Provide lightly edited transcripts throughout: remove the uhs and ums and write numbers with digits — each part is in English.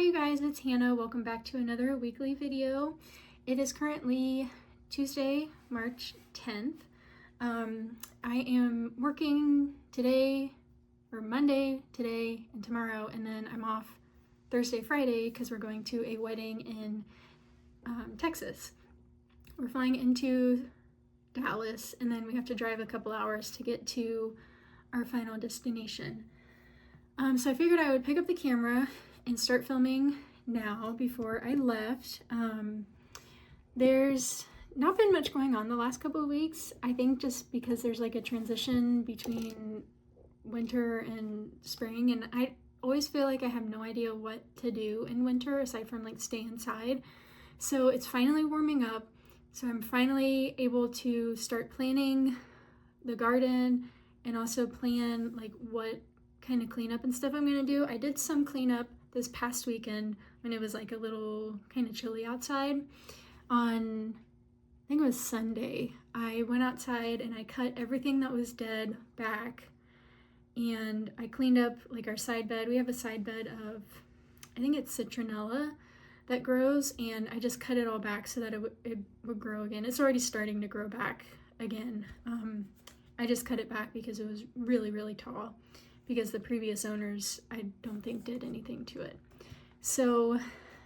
you guys, it's Hannah. Welcome back to another weekly video. It is currently Tuesday, March 10th. I am working today, or Monday, today, and tomorrow, and then I'm off Thursday, Friday, because we're going to a wedding in Texas. We're flying into Dallas, and then we have to drive a couple hours to get to our final destination. So I figured I would pick up the camera and start filming now before I left. There's not been much going on the last couple of weeks. I think just because there's like a transition between winter and spring, and I always feel like I have no idea what to do in winter aside from like stay inside. So it's finally warming up. So I'm finally able to start planning the garden and also plan like what kind of cleanup and stuff I'm gonna do. I did some cleanup this past weekend when it was like a little kind of chilly outside. On, I think it was Sunday, I went outside and I cut everything that was dead back, and I cleaned up like our side bed. We have a side bed of, I think it's citronella that grows, and I just cut it all back so that it would grow again. It's already starting to grow back again. I just cut it back because it was really, really tall, because the previous owners, I don't think, did anything to it. So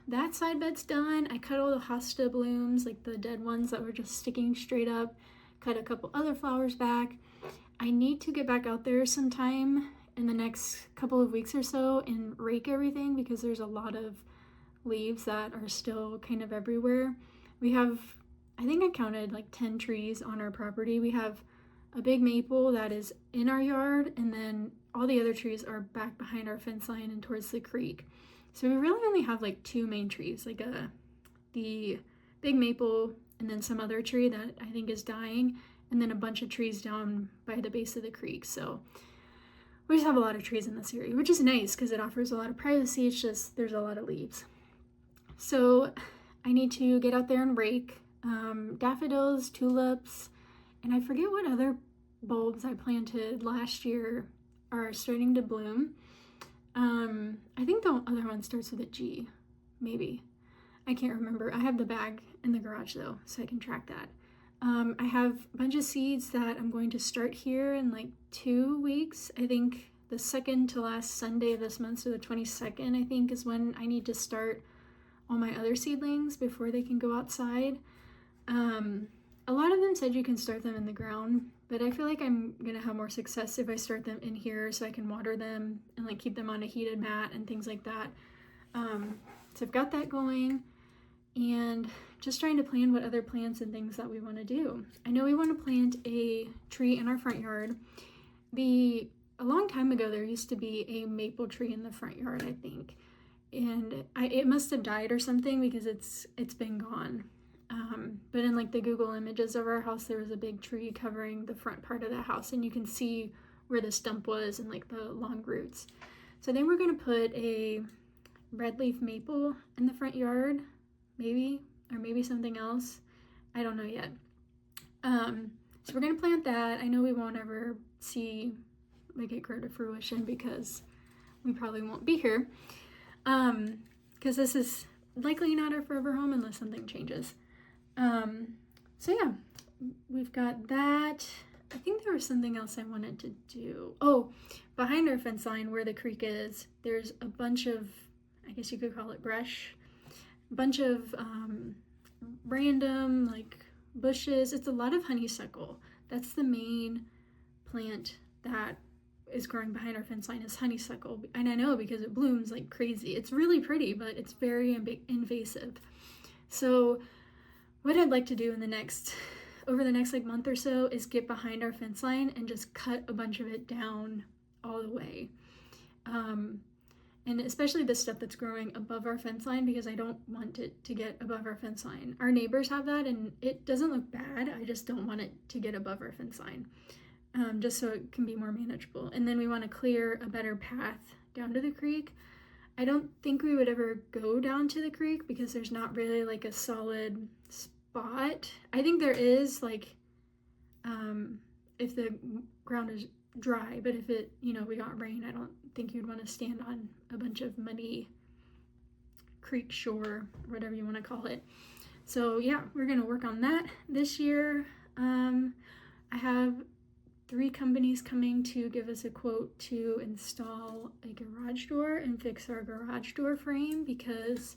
that side bed's done. I cut all the hosta blooms, like the dead ones that were just sticking straight up, cut a couple other flowers back. I need to get back out there sometime in the next couple of weeks or so and rake everything, because there's a lot of leaves that are still kind of everywhere. We have, I think I counted like 10 trees on our property. We have a big maple that is in our yard, and then all the other trees are back behind our fence line and towards the creek. So we really only have like two main trees, like the big maple and then some other tree that I think is dying, and then a bunch of trees down by the base of the creek. So we just have a lot of trees in this area, which is nice because it offers a lot of privacy. It's just there's a lot of leaves. So I need to get out there and rake daffodils, tulips, and I forget what other bulbs I planted last year are starting to bloom. I think the other one starts with a G, maybe. I can't remember. I have the bag in the garage though, so I can track that. I have a bunch of seeds that I'm going to start here in like 2 weeks. I think the second to last Sunday of this month, so the 22nd, I think, is when I need to start all my other seedlings before they can go outside. A lot of them said you can start them in the ground, but I feel like I'm gonna have more success if I start them in here so I can water them and like keep them on a heated mat and things like that. So I've got that going, and just trying to plan what other plants and things that we want to do. I know we want to plant a tree in our front yard. A long time ago there used to be a maple tree in the front yard, I think, and it must have died or something because it's been gone. But in like the Google images of our house, there was a big tree covering the front part of the house, and you can see where the stump was and like the long roots. So I think we're gonna put a red leaf maple in the front yard, maybe, or maybe something else. I don't know yet. So we're gonna plant that. I know we won't ever see like it grow to fruition because we probably won't be here. Because this is likely not our forever home unless something changes. So yeah, we've got that. I think there was something else I wanted to do. Oh, behind our fence line where the creek is, there's a bunch of, I guess you could call it brush, a bunch of random like bushes. It's a lot of honeysuckle. That's the main plant that is growing behind our fence line, is honeysuckle. And I know because it blooms like crazy. It's really pretty, but it's very invasive. So what I'd like to do over the next like month or so is get behind our fence line and just cut a bunch of it down all the way. And especially the stuff that's growing above our fence line, because I don't want it to get above our fence line. Our neighbors have that and it doesn't look bad. I just don't want it to get above our fence line, just so it can be more manageable. And then we want to clear a better path down to the creek. I don't think we would ever go down to the creek because there's not really like a solid spot. I think there is like, if the ground is dry, but if we got rain, I don't think you'd want to stand on a bunch of muddy creek shore, whatever you want to call it. So yeah, we're gonna work on that this year. I have 3 companies coming to give us a quote to install a garage door and fix our garage door frame because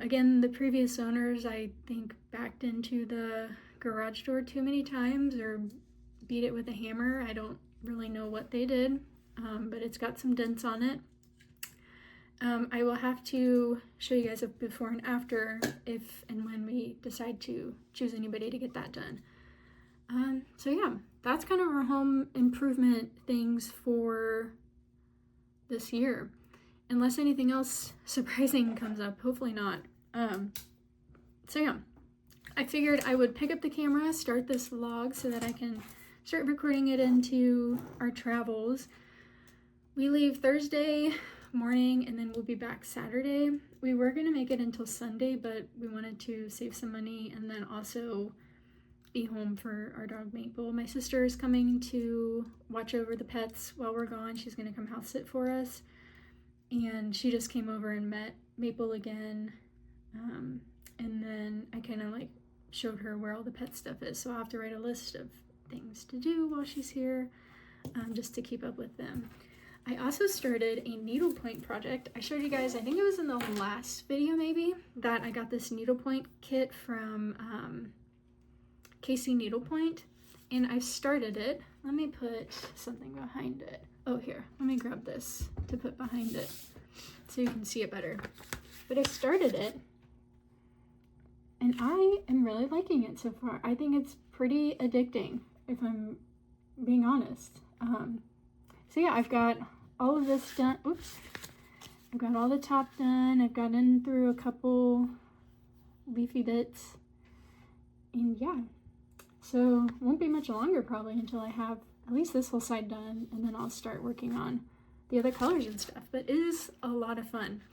again, the previous owners, I think, backed into the garage door too many times or beat it with a hammer. I don't really know what they did, but it's got some dents on it. I will have to show you guys a before and after if and when we decide to choose anybody to get that done. So yeah, that's kind of our home improvement things for this year. Unless anything else surprising comes up, hopefully not. So yeah, I figured I would pick up the camera, start this vlog so that I can start recording it into our travels. We leave Thursday morning and then we'll be back Saturday. We were gonna make it until Sunday, but we wanted to save some money and then also be home for our dog Maple. My sister is coming to watch over the pets while we're gone. She's gonna come house sit for us. And she just came over and met Maple again. And then I kind of like showed her where all the pet stuff is. So I'll have to write a list of things to do while she's here, just to keep up with them. I also started a needlepoint project. I showed you guys, I think it was in the last video maybe, that I got this needlepoint kit from Casey Needlepoint. And I started it. Let me put something behind it. Oh, here, let me grab this to put behind it so you can see it better. But I started it, and I am really liking it so far. I think it's pretty addicting, if I'm being honest. So yeah, I've got all of this done. Oops. I've got all the top done. I've gotten through a couple leafy bits. And yeah, so won't be much longer probably until I have at least this whole side done, and then I'll start working on the other colors and stuff. But it is a lot of fun.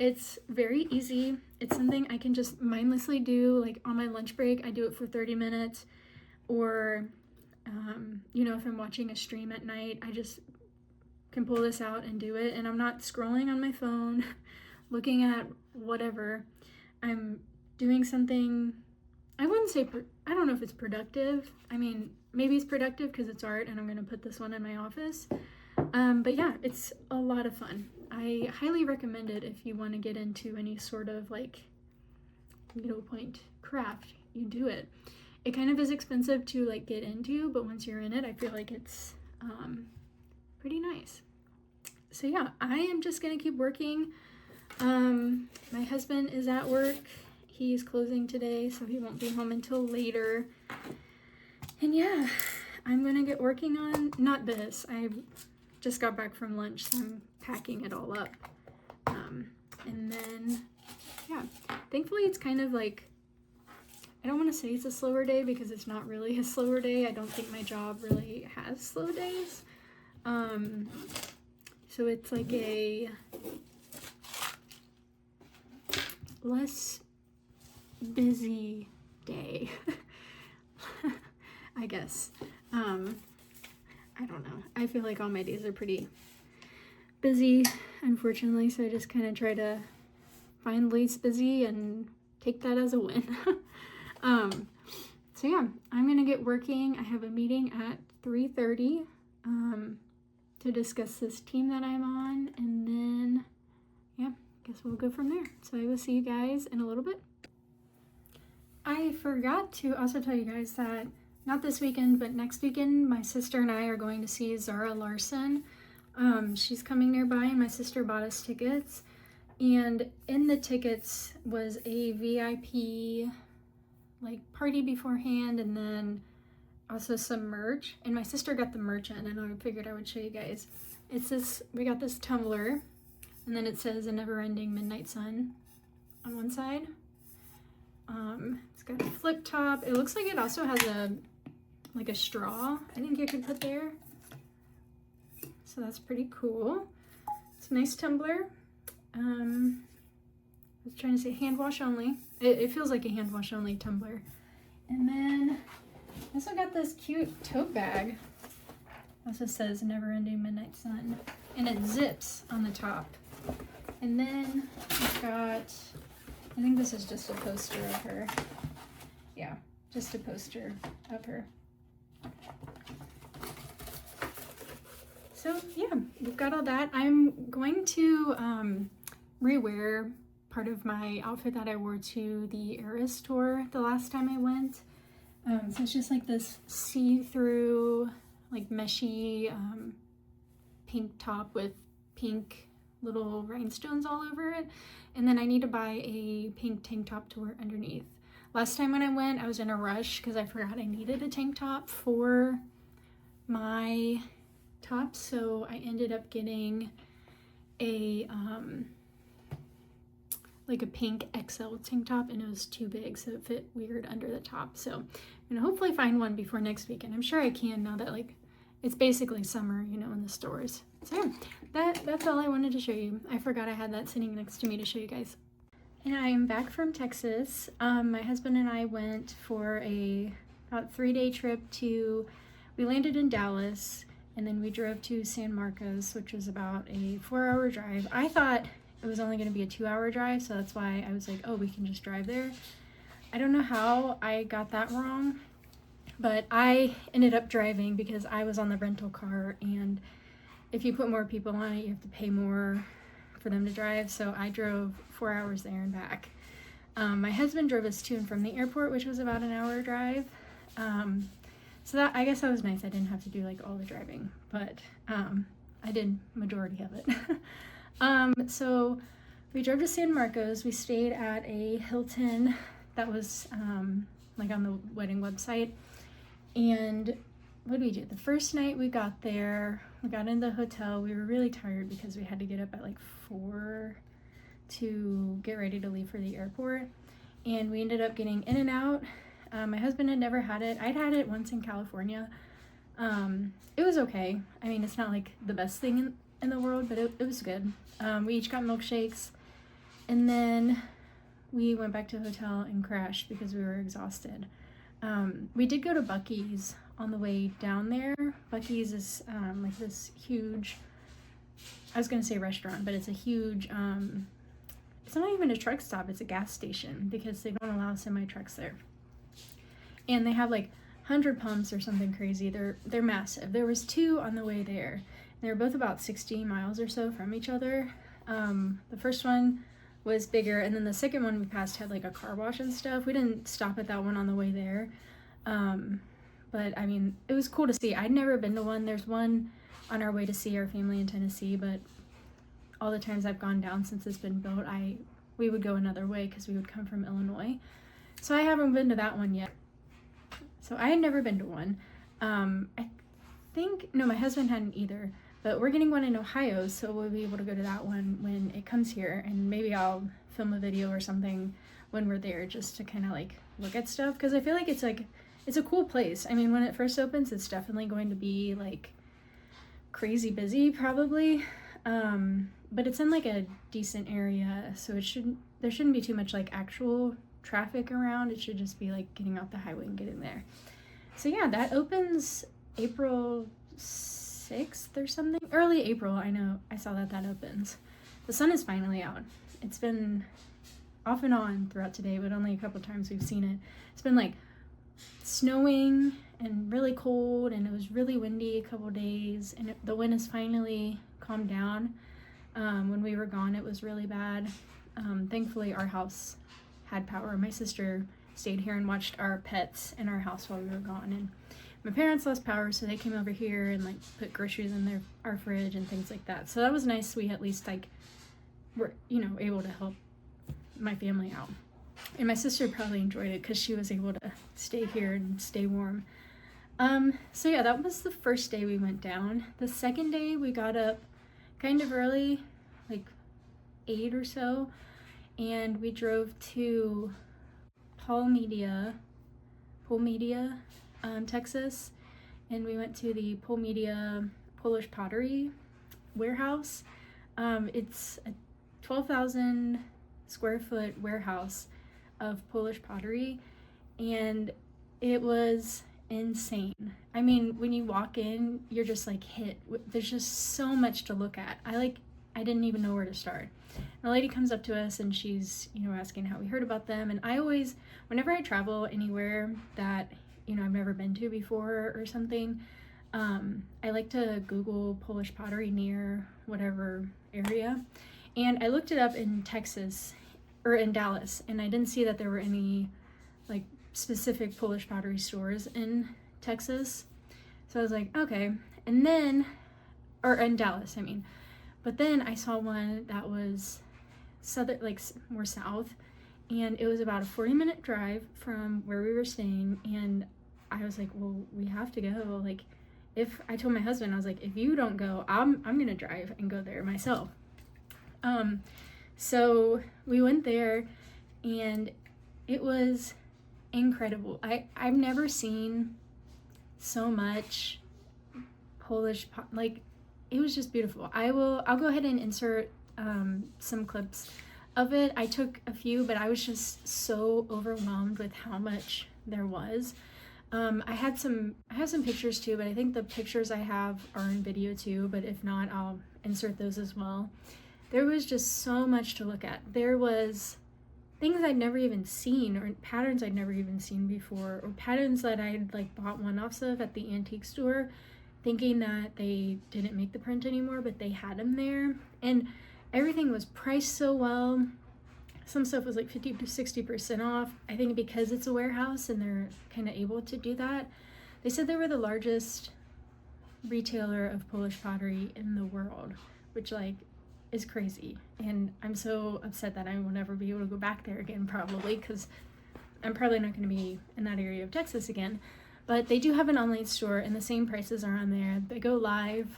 It's very easy. It's something I can just mindlessly do, like on my lunch break. I do it for 30 minutes, or you know, if I'm watching a stream at night, I just can pull this out and do it, and I'm not scrolling on my phone looking at whatever. I'm doing something, I wouldn't say, I don't know if it's productive. I mean, maybe it's productive because it's art and I'm going to put this one in my office. But yeah, it's a lot of fun. I highly recommend it if you want to get into any sort of like needlepoint craft. You do it. It kind of is expensive to like get into, but once you're in it, I feel like it's pretty nice. So yeah, I am just going to keep working. My husband is at work. He's closing today, so he won't be home until later. And yeah, I'm gonna get working on, not this, I just got back from lunch, so I'm packing it all up. And then, yeah, thankfully it's kind of like, I don't want to say it's a slower day because it's not really a slower day. I don't think my job really has slow days. So it's like a less busy day, I guess. I don't know. I feel like all my days are pretty busy, unfortunately, so I just kind of try to find least busy and take that as a win. So yeah, I'm gonna get working. I have a meeting at 3:30 to discuss this team that I'm on, and then yeah, I guess we'll go from there. So I will see you guys in a little bit. I forgot to also tell you guys that not this weekend, but next weekend, my sister and I are going to see Zara Larson. She's coming nearby, and my sister bought us tickets. And in the tickets was a VIP like party beforehand, and then also some merch. And my sister got the merch in, and I figured I would show you guys. It's this, we got this tumbler, and then it says a never-ending midnight sun on one side. It's got a flip top. It looks like it also has like a straw I think you could put there. So that's pretty cool. It's a nice tumbler. I was trying to say hand wash only. It feels like a hand wash only tumbler. And then I also got this cute tote bag. Also says never ending midnight sun. And it zips on the top. And then I've got, I think this is just a poster of her. Yeah, just a poster of her. So yeah, we've got all that. I'm going to rewear part of my outfit that I wore to the Eras tour the last time I went. So it's just like this see-through, like meshy pink top with pink little rhinestones all over it. And then I need to buy a pink tank top to wear underneath. Last time when I went, I was in a rush because I forgot I needed a tank top for my top, so I ended up getting a like a pink XL tank top, and it was too big, so it fit weird under the top. So I'm gonna hopefully find one before next week, and I'm sure I can now that like it's basically summer, you know, in the stores. So yeah, that's all I wanted to show you. I forgot I had that sitting next to me to show you guys. And I am back from Texas. My husband and I went for about 3-day trip we landed in Dallas, and then we drove to San Marcos, which was about a 4-hour drive. I thought it was only going to be a 2-hour drive, so that's why I was like, oh, we can just drive there. I don't know how I got that wrong, but I ended up driving because I was on the rental car, and if you put more people on it, you have to pay more for them to drive, so I drove 4 hours there and back. My husband drove us to and from the airport, which was about an hour drive. So that, I guess that was nice. I didn't have to do like all the driving, but I did majority of it. So we drove to San Marcos. We stayed at a Hilton that was like on the wedding website. And what did we do? The first night we got there, we got in the hotel. We were really tired because we had to get up at like 4 to get ready to leave for the airport. And we ended up getting In-N-Out. My husband had never had it. I'd had it once in California. It was okay. I mean, it's not like the best thing in the world, but it was good. We each got milkshakes, and then we went back to the hotel and crashed because we were exhausted. We did go to Buc-ee's on the way down there. Buc-ee's is like this huge, I was gonna say restaurant, but it's a huge, it's not even a truck stop, it's a gas station because they don't allow semi-trucks there. And they have like 100 pumps or something crazy. They're massive. There was 2 on the way there. They were both about 60 miles or so from each other. The first one was bigger, and then the second one we passed had like a car wash and stuff. We didn't stop at that one on the way there. But I mean, it was cool to see. I'd never been to one. There's one on our way to see our family in Tennessee, but all the times I've gone down since it's been built, we would go another way because we would come from Illinois. So I haven't been to that one yet. So I had never been to one. I think, no, my husband hadn't either, but we're getting one in Ohio, so we'll be able to go to that one when it comes here, and maybe I'll film a video or something when we're there just to kind of like look at stuff, because I feel like it's a cool place. I mean, when it first opens, it's definitely going to be like crazy busy probably, but it's in like a decent area, so there shouldn't be too much like actual traffic around. It should just be like getting off the highway and getting there. So yeah, that opens April 6th or something, early April. I know, I saw that opens. The sun is finally out. It's been off and on throughout today, but only a couple times we've seen it. It's been like snowing and really cold, and it was really windy a couple days, and the wind has finally calmed down. When we were gone, it was really bad. Thankfully our house had power. My sister stayed here and watched our pets in our house while we were gone, and my parents lost power, so they came over here and like put groceries in our fridge and things like that. So that was nice. We at least like were, you know, able to help my family out, and my sister probably enjoyed it because she was able to stay here and stay warm. So yeah, that was the first day we went down. The second day we got up kind of early, like 8 or so, and we drove to Polmedia, Texas, and we went to the Polmedia Polish pottery warehouse. It's a 12,000 square foot warehouse of Polish pottery, and it was insane. I mean, when you walk in, you're just like hit. There's just so much to look at. I I didn't even know where to start. And a lady comes up to us and she's, asking how we heard about them. And I always, whenever I travel anywhere that, I've never been to before or something, I like to Google Polish pottery near whatever area. And I looked it up in Texas, or in Dallas, and I didn't see that there were any like specific Polish pottery stores in Texas. So I was like, okay. And then, or in Dallas, I mean. But then I saw one that was southern, like more south, and it was about a 40-minute drive from where we were staying. And I was like, well, we have to go. Like, if I told my husband, I was like, if you don't go, I'm gonna drive and go there myself. So we went there, and it was incredible. I've never seen so much Polish like, it was just beautiful. I'll go ahead and insert some clips of it. I took a few, but I was just so overwhelmed with how much there was. I have some pictures too, but I think the pictures I have are in video too, but if not, I'll insert those as well. There was just so much to look at. There was things I'd never even seen, or patterns I'd never even seen before, or patterns that I'd like bought one-offs of at the antique store, thinking that they didn't make the print anymore, but they had them there. And everything was priced so well. Some stuff was like 50 to 60% off. I think because it's a warehouse and they're kind of able to do that. They said they were the largest retailer of Polish pottery in the world, which like is crazy. And I'm so upset that I will never be able to go back there again, probably, because I'm probably not going to be in that area of Texas again. But they do have an online store, and the same prices are on there. They go live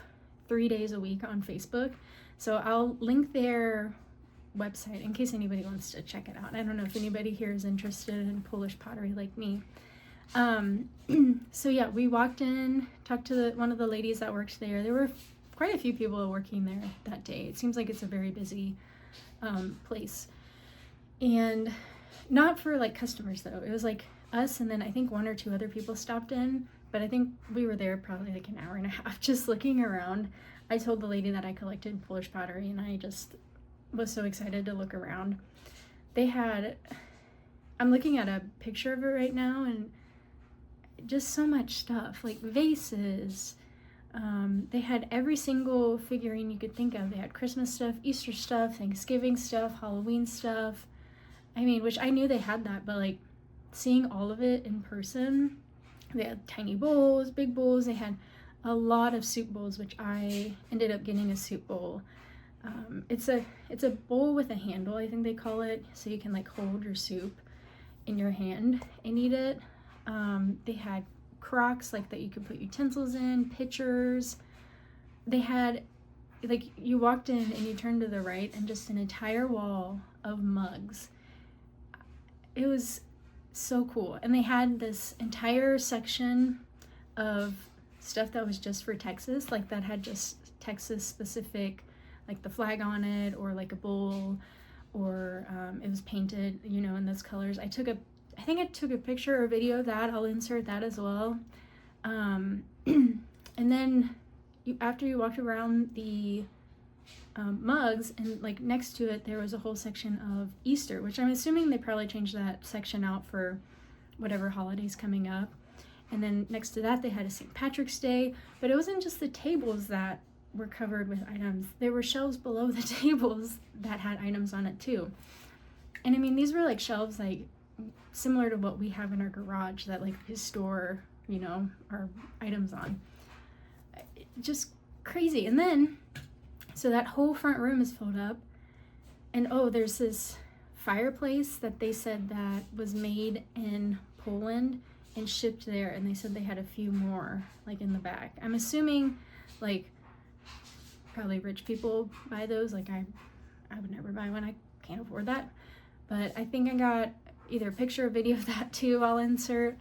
3 days a week on Facebook. So I'll link their website in case anybody wants to check it out. I don't know if anybody here is interested in Polish pottery like me. So yeah, we walked in, talked to one of the ladies that worked there. There were quite a few people working there that day. It seems like it's a very busy place. And not for like customers though. It was like us, and then I think 1 or 2 other people stopped in, but I think we were there probably like an hour and a half just looking around. I told the lady that I collected Polish pottery, and I just was so excited to look around. They had, I'm looking at a picture of it right now, and just so much stuff, like vases. They had every single figurine you could think of. They had Christmas stuff, Easter stuff, Thanksgiving stuff, Halloween stuff. I mean, which I knew they had that, but like seeing all of it in person, they had tiny bowls, big bowls. They had a lot of soup bowls, which I ended up getting a soup bowl. It's a bowl with a handle, I think they call it, so you can like hold your soup in your hand and eat it. They had crocks like that you could put utensils in, pitchers. They had, like, you walked in and you turned to the right and just an entire wall of mugs. It was so cool. And they had this entire section of stuff that was just for Texas, like that had just Texas specific, like the flag on it, or like a bowl, or it was painted, in those colors. I think I took a picture or video of that. I'll insert that as well. And then after you walked around the mugs, and like next to it there was a whole section of Easter, which I'm assuming they probably changed that section out for whatever holidays coming up. And then next to that they had a St. Patrick's Day, but it wasn't just the tables that were covered with items. There were shelves below the tables that had items on it too. And I mean, these were like shelves like similar to what we have in our garage that like we store, our items on. Just crazy. And then, so that whole front room is filled up, and there's this fireplace that they said that was made in Poland and shipped there, and they said they had a few more like in the back. I'm assuming like probably rich people buy those. Like I would never buy one, I can't afford that, but I think I got either a picture or video of that too, I'll insert.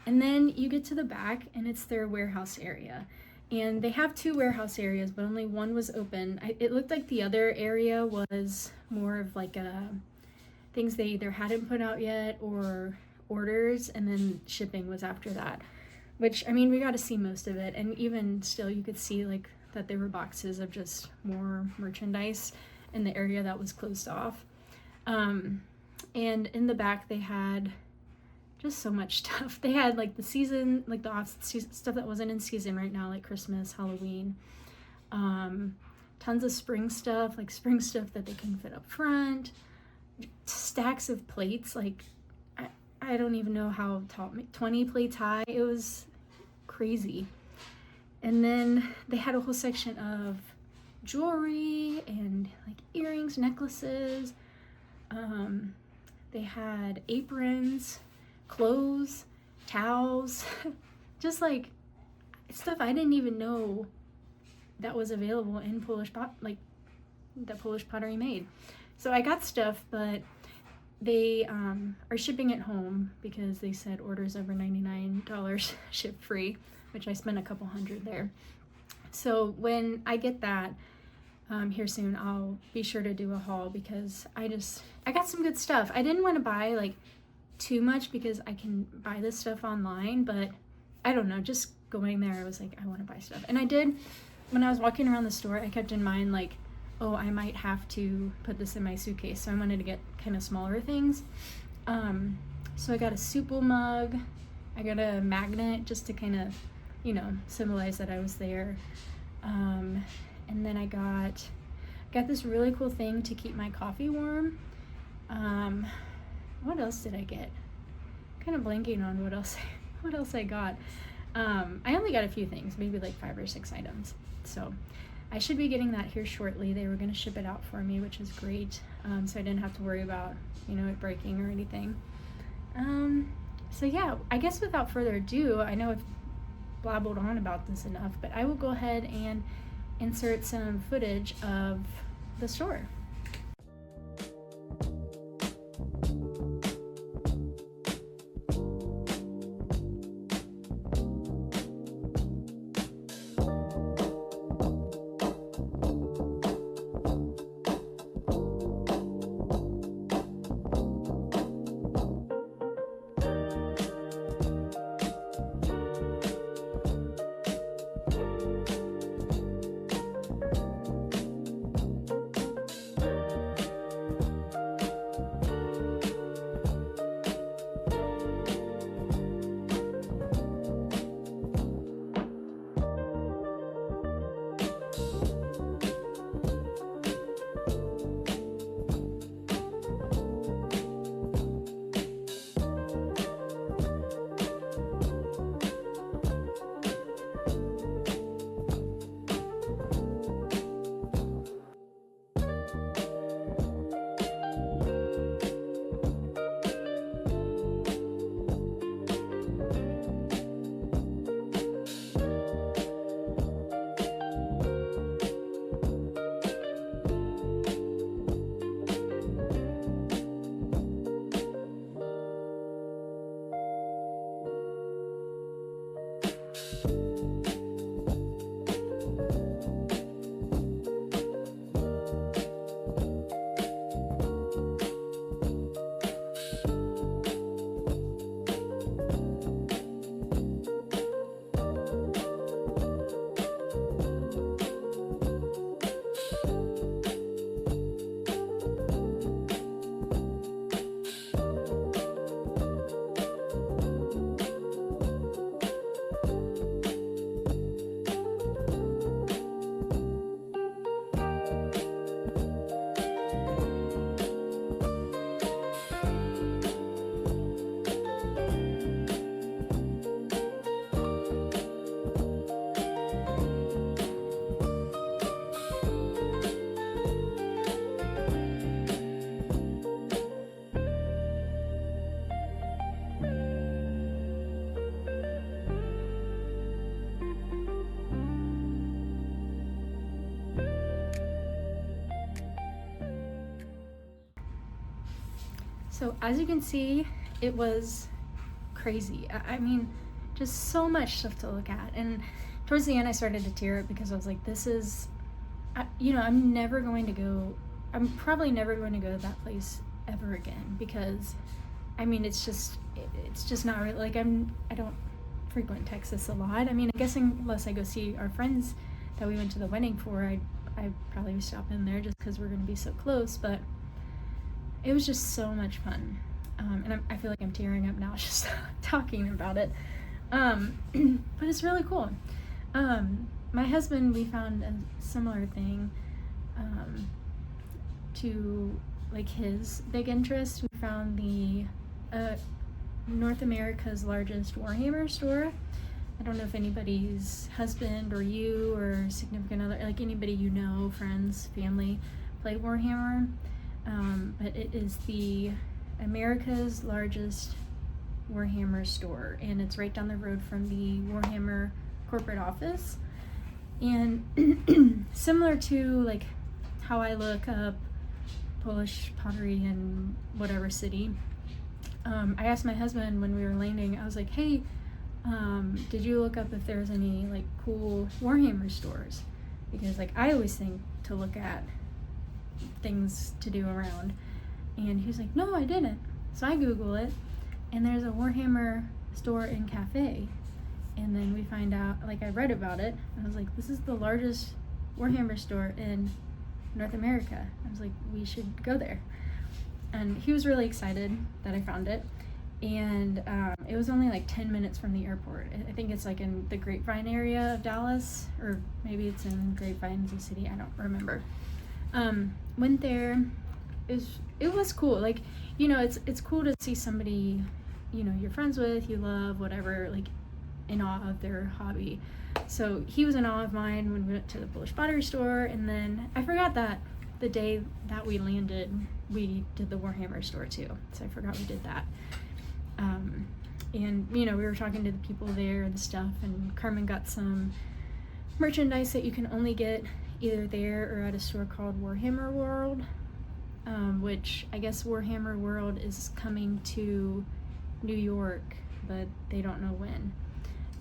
And then you get to the back and it's their warehouse area. And they have 2 warehouse areas, but only one was open. It looked like the other area was more of like things they either hadn't put out yet or orders, and then shipping was after that. Which, I mean, we got to see most of it. And even still, you could see like that there were boxes of just more merchandise in the area that was closed off. And in the back they had just so much stuff. They had like the season, like the off stuff that wasn't in season right now, like Christmas, Halloween. Tons of spring stuff that they couldn't fit up front. Stacks of plates, like I don't even know how tall, 20 plates high. It was crazy. And then they had a whole section of jewelry and like earrings, necklaces. They had aprons, clothes, towels, just like stuff I didn't even know that was available in like that Polish pottery made. So I got stuff, but they are shipping it home because they said orders over $99 ship free, which I spent a couple $100 there. So when I get that here soon, I'll be sure to do a haul because I got some good stuff. I didn't want to buy like too much because I can buy this stuff online, but I don't know, just going there I was like, I want to buy stuff. And I did. When I was walking around the store, I kept in mind like, oh, I might have to put this in my suitcase, so I wanted to get kind of smaller things. So I got a soup bowl mug, I got a magnet just to kind of, you know, symbolize that I was there. And then I got this really cool thing to keep my coffee warm. What else did I get? Kind of blanking on what else I got. I only got a few things, maybe like 5 or 6 items. So I should be getting that here shortly. They were going to ship it out for me, which is great. So I didn't have to worry about, you know, it breaking or anything. So yeah, I guess without further ado, I know I've blabbled on about this enough, but I will go ahead and insert some footage of the store. So as you can see, it was crazy. I mean, just so much stuff to look at. And towards the end, I started to tear up because I was like, this is, you know, I'm probably never going to go to that place ever again because, I mean, it's just not really, like I don't frequent Texas a lot. I mean, I guess unless I go see our friends that we went to the wedding for, I probably would stop in there just because we're going to be so close, but it was just so much fun. And I feel like I'm tearing up now just talking about it. But it's really cool. My husband, we found a similar thing to like his big interest. We found the North America's largest Warhammer store. I don't know if anybody's husband or you or significant other, like anybody you know, friends, family, play Warhammer. But it is the America's largest Warhammer store, and it's right down the road from the Warhammer corporate office. And similar to like how I look up Polish pottery in whatever city, I asked my husband when we were landing, I was like, hey, did you look up if there's any like cool Warhammer stores? Because like I always think to look at things to do around. And he was like, no, I didn't. So I Google it, and there's a Warhammer store in cafe. And then we find out, like I read about it, and I was like, this is the largest Warhammer store in North America. I was like, we should go there. And he was really excited that I found it. And it was only like 10 minutes from the airport. I think it's like in the Grapevine area of Dallas, or maybe it's in Grapevine, the city, I don't remember. Went there. It was cool. Like, you know, it's cool to see somebody, you know, you're friends with, you love, whatever, like in awe of their hobby. So he was in awe of mine when we went to the Polish pottery store, and then I forgot that the day that we landed, we did the Warhammer store too. So I forgot we did that. And you know, we were talking to the people there and stuff, and Carmen got some merchandise that you can only get either there or at a store called Warhammer World, which I guess Warhammer World is coming to New York, but they don't know when.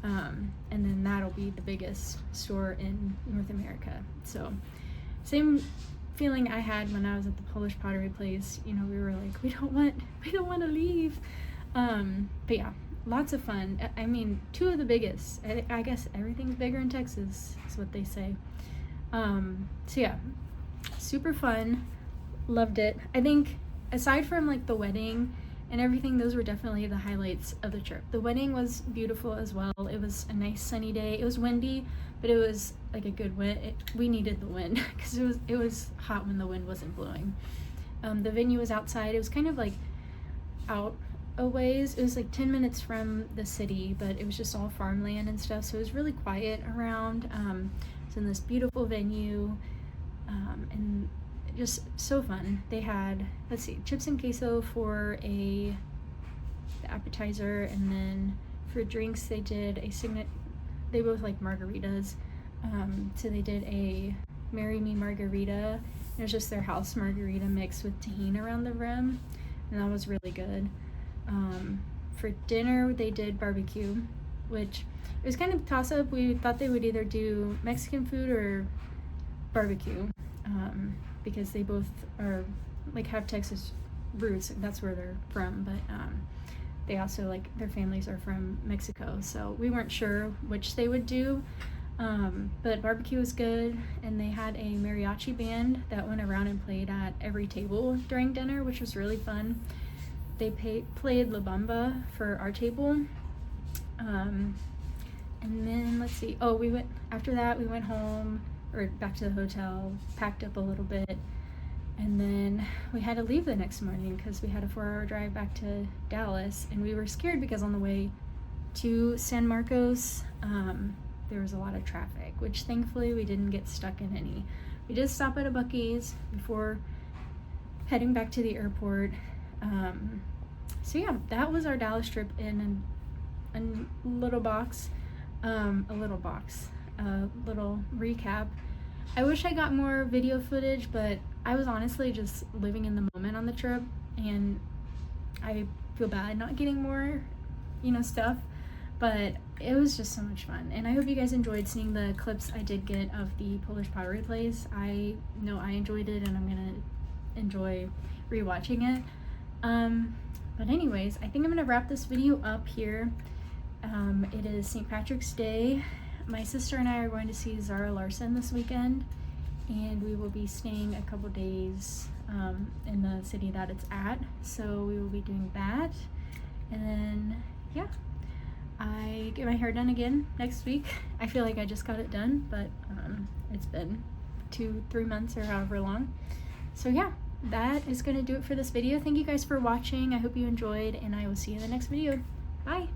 And then that'll be the biggest store in North America. So same feeling I had when I was at the Polish pottery place. You know, we were like, we don't want to leave. But yeah, lots of fun. I mean, two of the biggest. I guess everything's bigger in Texas is what they say. So yeah, super fun. Loved it. I think aside from like the wedding and everything, those were definitely the highlights of the trip. The wedding was beautiful as well. It was a nice sunny day. It was windy, but it was like a good wind. We needed the wind because it was hot when the wind wasn't blowing. The venue was outside. It was kind of like out a ways. It was like 10 minutes from the city, but it was just all farmland and stuff, so it was really quiet around. It's in this beautiful venue, and just so fun. They had, let's see, chips and queso for the appetizer, and then for drinks they did they both like margaritas, so they did a Marry Me margarita. It was just their house margarita mixed with tahini around the rim, and that was really good. For dinner they did barbecue, which it was kind of a toss-up. We thought they would either do Mexican food or barbecue, because they both are like have Texas roots. That's where they're from, but they also like their families are from Mexico, so we weren't sure which they would do. But barbecue was good, and they had a mariachi band that went around and played at every table during dinner, which was really fun. They played La Bamba for our table. And then let's see, after that we went home, or back to the hotel, packed up a little bit, and then we had to leave the next morning because we had a 4-hour drive back to Dallas, and we were scared because on the way to San Marcos there was a lot of traffic, which thankfully we didn't get stuck in any. We did stop at a Buc-ee's before heading back to the airport. So yeah, that was our Dallas trip in a little recap. I wish I got more video footage, but I was honestly just living in the moment on the trip, and I feel bad not getting more, stuff, but it was just so much fun. And I hope you guys enjoyed seeing the clips I did get of the Polish pottery place. I know I enjoyed it, and I'm gonna enjoy rewatching it. But anyways, I think I'm gonna wrap this video up here. It is St. Patrick's Day. my sister and I are going to see Zara Larson this weekend, and we will be staying a couple days in the city that it's at, so we will be doing that. And then yeah, I get my hair done again next week. I feel like I just got it done, but it's been 2-3 months or however long. So yeah, that is going to do it for this video. Thank you guys for watching. I hope you enjoyed, and I will see you in the next video. Bye!